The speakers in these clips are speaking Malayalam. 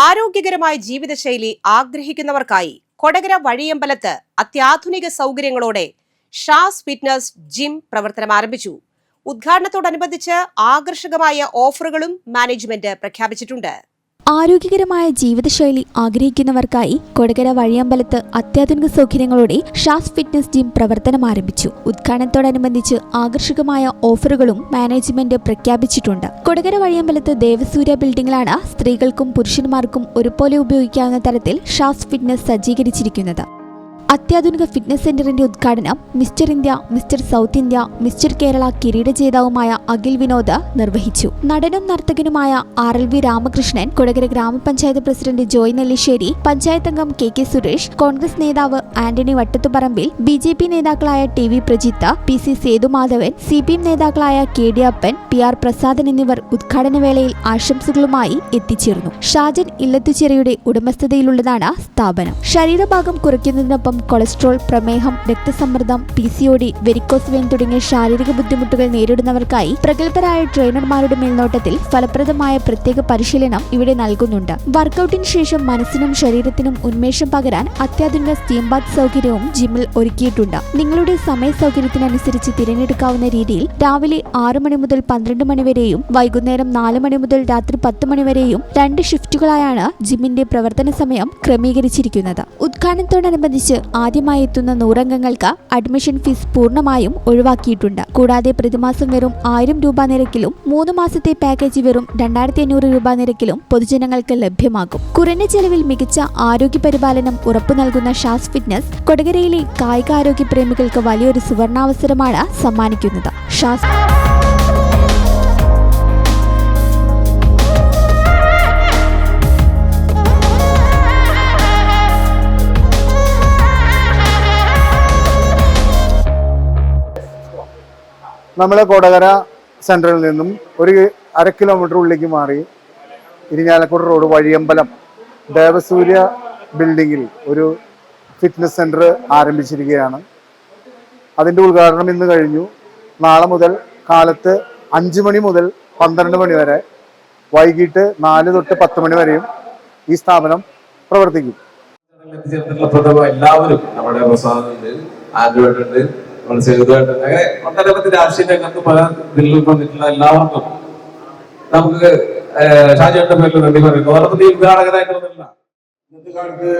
ആരോഗ്യകരമായ ജീവിതശൈലി ആഗ്രഹിക്കുന്നവർക്കായി കൊടകര വഴിയമ്പലത്ത് അത്യാധുനിക സൗകര്യങ്ങളോടെ ഷാസ് ഫിറ്റ്നസ് ജിം പ്രവർത്തനം ആരംഭിച്ചു. ഉദ്ഘാടനത്തോടനുബന്ധിച്ച് ആകർഷകമായ ഓഫറുകളും മാനേജ്മെന്റ് പ്രഖ്യാപിച്ചിട്ടുണ്ട്. ആരോഗ്യകരമായ ജീവിതശൈലി ആഗ്രഹിക്കുന്നവർക്കായി കൊടകര വഴിയമ്പലത്ത് അത്യാധുനിക സൗകര്യങ്ങളോടെ ഷാസ് ഫിറ്റ്നസ് ജിം പ്രവർത്തനം ആരംഭിച്ചു. ഉദ്ഘാടനത്തോടനുബന്ധിച്ച് ആകർഷകമായ ഓഫറുകളും മാനേജ്മെന്റ് പ്രഖ്യാപിച്ചിട്ടുണ്ട്. കൊടകര വഴിയമ്പലത്ത് ദേവസൂര്യ ബിൽഡിംഗിലാണ് സ്ത്രീകൾക്കും പുരുഷന്മാർക്കും ഒരുപോലെ ഉപയോഗിക്കാവുന്ന തരത്തിൽ ഷാസ് ഫിറ്റ്നസ് സജ്ജീകരിച്ചിരിക്കുന്നത്. അത്യാധുനിക ഫിറ്റ്നസ് സെന്ററിന്റെ ഉദ്ഘാടനം mister India, mister south India, mister Kerala കിരീട ജേതാവുമായ അഖിൽ വിനോദ് നിർവഹിച്ചു. നടനും നർത്തകനുമായ RLV രാമകൃഷ്ണൻ, കൊടകര ഗ്രാമപഞ്ചായത്ത് പ്രസിഡന്റ് ജോയ് നെല്ലിശ്ശേരി, പഞ്ചായത്ത് അംഗം KK സുരേഷ്, കോൺഗ്രസ് നേതാവ് ആന്റണി വട്ടത്തുപറമ്പിൽ, BJP നേതാക്കളായ TV Prajith, PC Sethumadhavan, CPM നേതാക്കളായ KD അപ്പൻ, PR പ്രസാദൻ എന്നിവർ ഉദ്ഘാടന വേളയിൽ ആശംസകളുമായി എത്തിച്ചേർന്നു. ഷാജൻ ഇല്ലത്തുചിറയുടെ ഉടമസ്ഥതയിലുള്ളതാണ് സ്ഥാപനം. ശരീരഭാഗം കുറയ്ക്കുന്നതിനൊപ്പം കൊളസ്ട്രോൾ, പ്രമേഹം, രക്തസമ്മർദ്ദം, PCOD, വെരിക്കോസ് വെയിൻ തുടങ്ങിയ ശാരീരിക ബുദ്ധിമുട്ടുകൾ നേരിടുന്നവർക്കായി പ്രഗത്ഭരായ ട്രെയിനർമാരുടെ മേൽനോട്ടത്തിൽ ഫലപ്രദമായ പ്രത്യേക പരിശീലനം ഇവിടെ നൽകുന്നുണ്ട്. വർക്കൌട്ടിന് ശേഷം മനസ്സിനും ശരീരത്തിനും ഉന്മേഷം പകരാൻ അത്യാധുനിക സ്റ്റീം ബാത്ത് സൗകര്യവും ജിമ്മിൽ ഒരുക്കിയിട്ടുണ്ട്. നിങ്ങളുടെ സമയ സൗകര്യത്തിനനുസരിച്ച് തിരഞ്ഞെടുക്കാവുന്ന രീതിയിൽ രാവിലെ 6 മണി മുതൽ 12 മണി വരെയും വൈകുന്നേരം 4 മണി മുതൽ രാത്രി 10 മണി വരെയും 2 ഷിഫ്റ്റുകളായാണ് ജിമ്മിന്റെ പ്രവർത്തന സമയം ക്രമീകരിച്ചിരിക്കുന്നത്. ഉദ്ഘാടനത്തോടനുബന്ധിച്ച് ആദ്യമായി എത്തുന്ന 100 അംഗങ്ങൾക്ക് അഡ്മിഷൻ ഫീസ് പൂർണ്ണമായും ഒഴിവാക്കിയിട്ടുണ്ട്. കൂടാതെ പ്രതിമാസം വെറും 1000 രൂപ നിരക്കിലും 3 മാസത്തെ പാക്കേജ് വെറും 2500 രൂപ നിരക്കിലും പൊതുജനങ്ങൾക്ക് ലഭ്യമാകും. കുറഞ്ഞ ചെലവിൽ മികച്ച ആരോഗ്യ പരിപാലനം ഉറപ്പു നൽകുന്ന ഷാസ് ഫിറ്റ്നസ് കൊടകരയിലെ കായികാരോഗ്യ പ്രേമികൾക്ക് വലിയൊരു സുവർണാവസരമാണ് സമ്മാനിക്കുന്നത്. ഷാസ് നമ്മൾ കൊടകര സെൻട്രലിൽ നിന്നും ഒരു 1/2 കിലോമീറ്റർ ഉള്ളിലേക്ക് മാറി ഇരിഞ്ഞാലക്കുട റോഡ് വഴിയമ്പലം ദേവസൂര്യ ബിൽഡിങ്ങിൽ ഒരു ഫിറ്റ്നസ് സെൻറ്റർ ആരംഭിച്ചിരിക്കുകയാണ്. അതിൻ്റെ ഉദ്ഘാടനം ഇന്ന് കഴിഞ്ഞു. നാളെ മുതൽ കാലത്ത് 5 മണി മുതൽ 12 മണി വരെ, വൈകിട്ട് 4 തൊട്ട് 10 മണി വരെയും ഈ സ്ഥാപനം പ്രവർത്തിക്കും. എല്ലാവരും നമ്മുടെ ആൻഡ്രോയിഡ് അങ്ങനെ ഒട്ടനവധി രാഷ്ട്രീയ രംഗത്ത് പല ഇതിൽ വന്നിട്ടുള്ള എല്ലാവർക്കും നമുക്ക് ഷാജിയുടെ പേരിൽ നന്ദി പറയുന്നു. ഓരോരുത്തരും ഉദ്ഘാടകനായിട്ട് വന്നിട്ടില്ല. ഇന്നത്തെ കാലത്ത്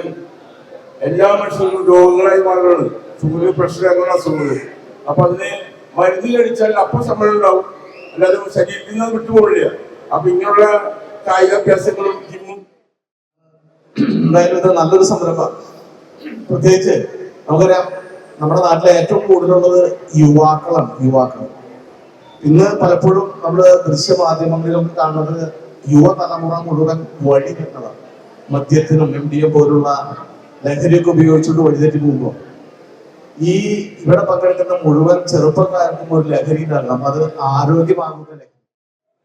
എല്ലാ മനുഷ്യർക്കും രോഗങ്ങളായി മാറുകയാണ്. ചൂട്, പ്രഷർ അങ്ങനെയുള്ള അസുഖങ്ങൾ. അപ്പൊ അതിന് മരുന്ന് കഴിച്ചാൽ അപ്പം സമ്മേളനം ഉണ്ടാവും, അല്ലാതെ ശരീരത്തിൽ നിന്ന് വിട്ടുപോകില്ല. അപ്പൊ ഇങ്ങനെയുള്ള കായികാഭ്യാസങ്ങളും ജിമ്മും എന്തായാലും ഇത് നല്ലൊരു സംരംഭം. പ്രത്യേകിച്ച് നമുക്കറിയാം, നമ്മുടെ നാട്ടിലെ ഏറ്റവും കൂടുതലുള്ളത് യുവാക്കൾ. ഇന്ന് പലപ്പോഴും നമ്മൾ ദൃശ്യമാധ്യമങ്ങളിലും കാണുന്നത് യുവതലമുറ മുഴുവൻ വഴികെട്ടതാണ്. മദ്യത്തിനും MDA പോലുള്ള ലഹരിയൊക്കെ ഉപയോഗിച്ചുകൊണ്ട് വഴിതെറ്റി പോകുമ്പോൾ ഈ ഇവിടെ പങ്കെടുക്കുന്ന മുഴുവൻ ചെറുപ്പക്കാർക്കും ഒരു ലഹരി നൽകാം. അത് ആരോഗ്യമാകുന്ന ലഹരി.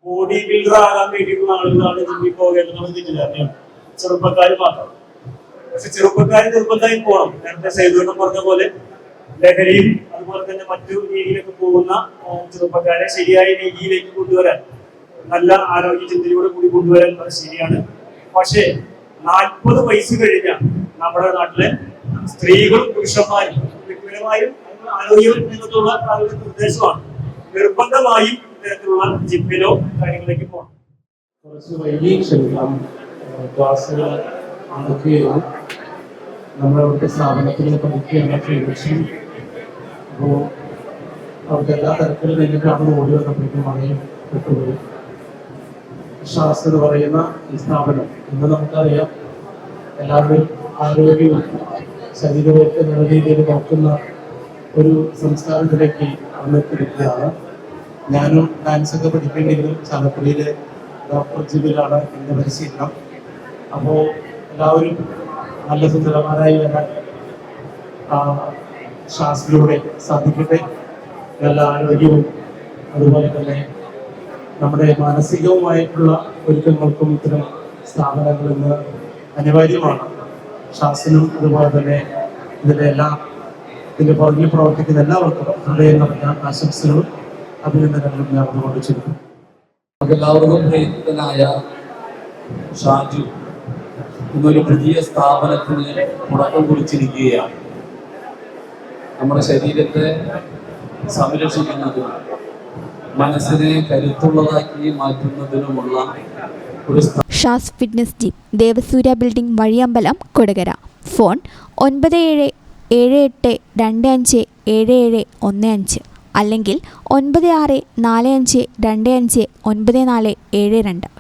ബോഡി ബിൽഡർ ആകാൻ വേണ്ടിയിട്ടുള്ള ആളുകളാണ് ജിമ്മിൽ പോകേണ്ടത്. ചെറുപ്പക്കാർ മാത്രം. പക്ഷെ ചെറുപ്പക്കാർ നിർബന്ധമായി പോകണം. നേരത്തെ സൈദുവിനും പറഞ്ഞ പോലെ ലഹരിയും അതുപോലെ തന്നെ മറ്റു രീതിയിലൊക്കെ പോകുന്ന ചെറുപ്പക്കാരെ ശരിയായ രീതിയിലേക്ക് കൊണ്ടുവരാൻ, നല്ല ആരോഗ്യ ചിന്തയോടെ കൂടി കൊണ്ടുവരാൻ അത് ശരിയാണ്. പക്ഷേ 40 വയസ്സ് കഴിഞ്ഞ നമ്മുടെ നാട്ടിലെ സ്ത്രീകളും പുരുഷന്മാരും വ്യക്തിപരമായും ആരോഗ്യത്തിനുള്ള നിർദ്ദേശമാണ് നിർബന്ധമായും ഇത്തരത്തിലുള്ള ജിമ്മിലോ കാര്യങ്ങളിലേക്ക് പോകണം. കുറച്ച് വൈകി ക്ഷമിക്കാം. ക്ലാസ്സുകൾ നടക്കുകയും നമ്മളവിടുത്തെ സ്ഥാപനത്തിൽ പഠിക്കുകയാണ് ക്ഷണിച്ചു. അപ്പോൾ അവർക്ക് എല്ലാ തരത്തിലും നിന്നിട്ടാണ് ഓടി വന്നപ്പോഴേക്കും മഴയും പെട്ടുപോയി. ഷാസ് എന്ന് പറയുന്ന ഈ സ്ഥാപനം ഇന്ന് നമുക്കറിയാം, എല്ലാവരും ആരോഗ്യവും ശരീരമൊക്കെ നല്ല രീതിയിൽ നോക്കുന്ന ഒരു സംസ്കാരത്തിലേക്ക് വന്നെത്തിയിരിക്കുകയാണ്. ഞാനും ഡാൻസൊക്കെ പഠിക്കേണ്ടെങ്കിലും ചാലക്കുടിയിലെ ഡോക്ടർ ജിമ്മിലാണ് എൻ്റെ പരിശീലനം. അപ്പോൾ എല്ലാവരും നല്ല സുന്ദരന്മാരായി വരാൻ ഷാസിലൂടെ സാധിക്കട്ടെ. നല്ല ആരോഗ്യവും അതുപോലെ തന്നെ നമ്മുടെ മാനസികവുമായിട്ടുള്ള ഒരുക്കങ്ങൾക്കും ഇത്തരം സ്ഥാപനങ്ങളിൽ നിന്ന് അനിവാര്യമാണ്. ഷാസിനും അതുപോലെ തന്നെ ഇതിന്റെ പുറകിൽ പ്രവർത്തിക്കുന്ന എല്ലാവർക്കും ഹൃദയം നിറഞ്ഞ ആശംസകളും അഭിനന്ദനങ്ങളും ഞാൻ അതുകൊണ്ട് ചുരുക്കും. എല്ലാവർക്കും പ്രിയനായ ഷാജു ഇന്നൊരു പുതിയ സ്ഥാപനത്തിന് തുടക്കം കുറിച്ചിരിക്കുകയാണ്. നമ്മുടെ ശരീരത്തെ സംരക്ഷിക്കുന്നതിനും മനസ്സിനെ കരുത്തുള്ളതാക്കി മാറ്റുന്നതിനുമുള്ള ഒരു Shaz fitness gym, Devasurya building, Vazhiyambalam, Kodakara. Phone 9772525715 അല്ലെങ്കിൽ 9645259472.